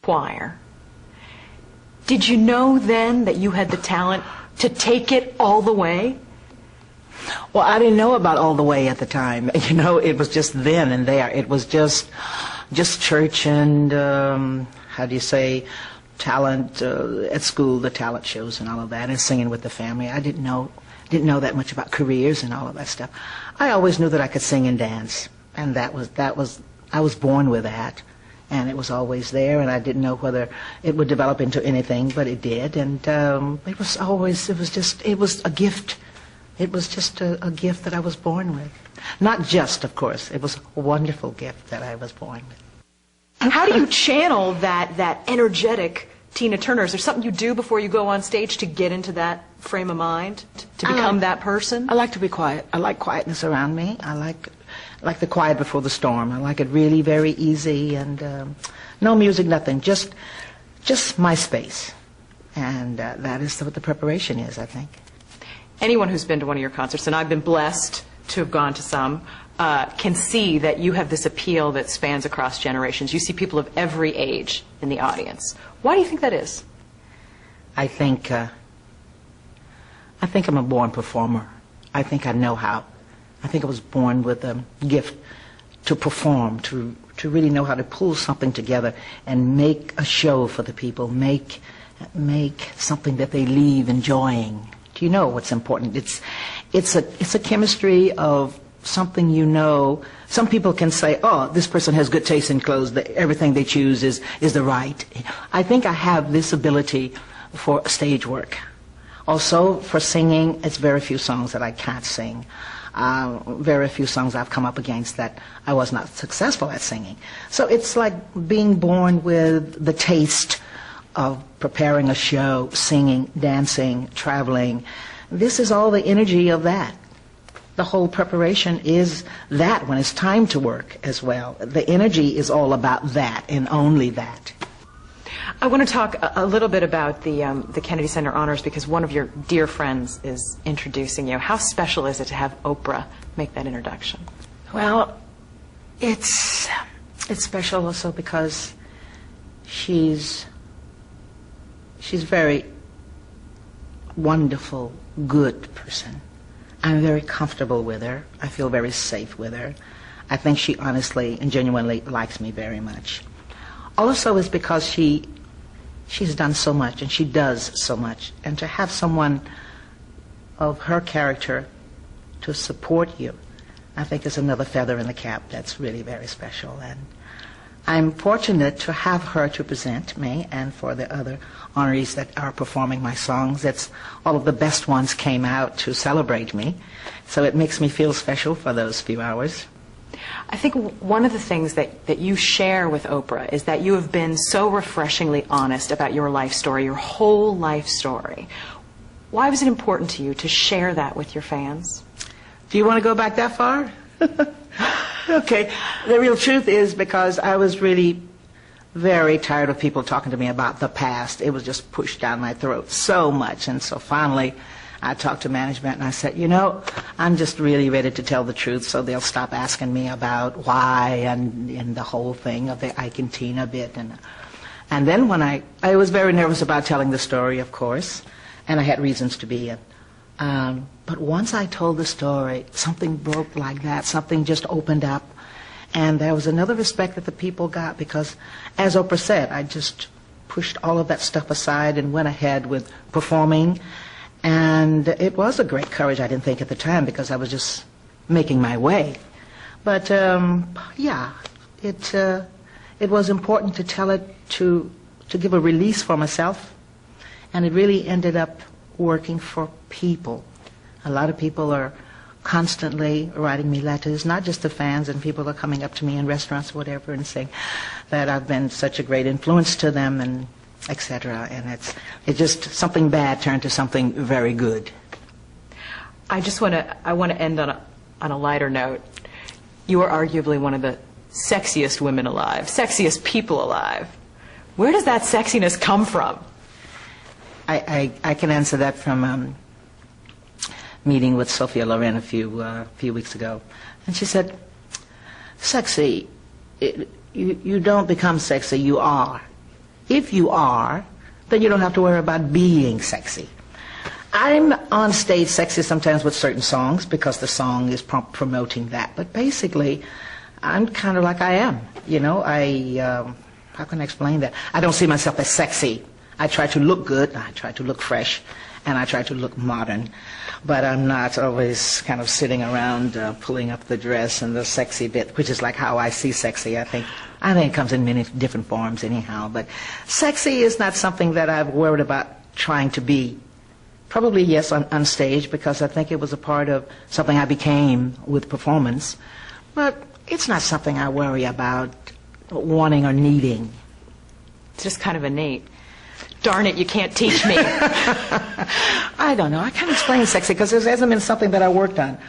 choir. Did you know then that you had the talent to take it all the way? Well, I didn't know about all the way at the time. You know, it was just then and there. It was just church and, how do you say, talent at school, the talent shows and all of that, and singing with the family. I didn't know that much about careers and all of that stuff. I always knew that I could sing and dance, and I was born with that, and it was always there, and I didn't know whether it would develop into anything, but it did, and it was a gift. It was just a gift that I was born with. Not just, of course, it was a wonderful gift that I was born with. How do you channel that energetic Tina Turner? Is there something you do before you go on stage to get into that frame of mind, to become that person? I like to be quiet. I like quietness around me. I like the quiet before the storm. I like it really very easy and no music, nothing. Just my space. And that is what the preparation is, I think. Anyone who's been to one of your concerts, and I've been blessed to have gone to some, can see that you have this appeal that spans across generations. You see people of every age in the audience. Why do you think that is? I think I'm a born performer. I think I know how. I think I was born with a gift to perform, to really know how to pull something together and make a show for the people, make something that they leave enjoying. Do you know what's important? It's a chemistry of something you know. Some people can say, oh, this person has good taste in clothes, everything they choose is the right. I think I have this ability for stage work. Also, for singing, it's very few songs that I can't sing. Very few songs I've come up against that I was not successful at singing. So it's like being born with the taste of preparing a show, singing, dancing, traveling. This is all the energy of that. The whole preparation is that when it's time to work as well. The energy is all about that and only that. I want to talk a little bit about the Kennedy Center Honors because one of your dear friends is introducing you. How special is it to have Oprah make that introduction? Well, it's special also because she's very wonderful, good person. I'm very comfortable with her. I feel very safe with her. I think she honestly and genuinely likes me very much. Also is because she's done so much and she does so much. And to have someone of her character to support you, I think is another feather in the cap that's really very special. And I'm fortunate to have her to present me and for the other honorees that are performing my songs. All of the best ones came out to celebrate me. So it makes me feel special for those few hours. I think one of the things that you share with Oprah is that you have been so refreshingly honest about your life story, your whole life story. Why was it important to you to share that with your fans? Do you want to go back that far? Okay. The real truth is because I was really very tired of people talking to me about the past. It was just pushed down my throat so much. And so finally, I talked to management and I said, you know, I'm just really ready to tell the truth so they'll stop asking me about why and the whole thing of the Ike and Tina bit. And then when I was very nervous about telling the story, of course, and I had reasons to be. But once I told the story, something broke like that. Something just opened up. And there was another respect that the people got because, as Oprah said, I just pushed all of that stuff aside and went ahead with performing. And it was a great courage, I didn't think at the time, because I was just making my way. But, yeah, it was important to tell it, to give a release for myself. And it really ended up working for people. A lot of people are constantly writing me letters, not just the fans, and people are coming up to me in restaurants or whatever and saying that I've been such a great influence to them and etc. And it's just something bad turned to something very good. I want to end on a lighter note. You are arguably one of the sexiest women alive, sexiest people alive. Where does that sexiness come from? I can answer that from meeting with Sophia Loren a few weeks ago, and she said, "Sexy, you don't become sexy, you are. If you are, then you don't have to worry about being sexy. I'm on stage sexy sometimes with certain songs because the song is promoting that. But basically, I'm kind of like I am. You know, how can I explain that? I don't see myself as sexy. I try to look good, I try to look fresh, and I try to look modern. But I'm not always kind of sitting around pulling up the dress and the sexy bit, which is like how I see sexy. I think it comes in many different forms anyhow. But sexy is not something that I've worried about trying to be. Probably, yes, on stage, because I think it was a part of something I became with performance. But it's not something I worry about wanting or needing. It's just kind of innate. Darn it, you can't teach me. I don't know. I can't explain sexy because it hasn't been something that I worked on.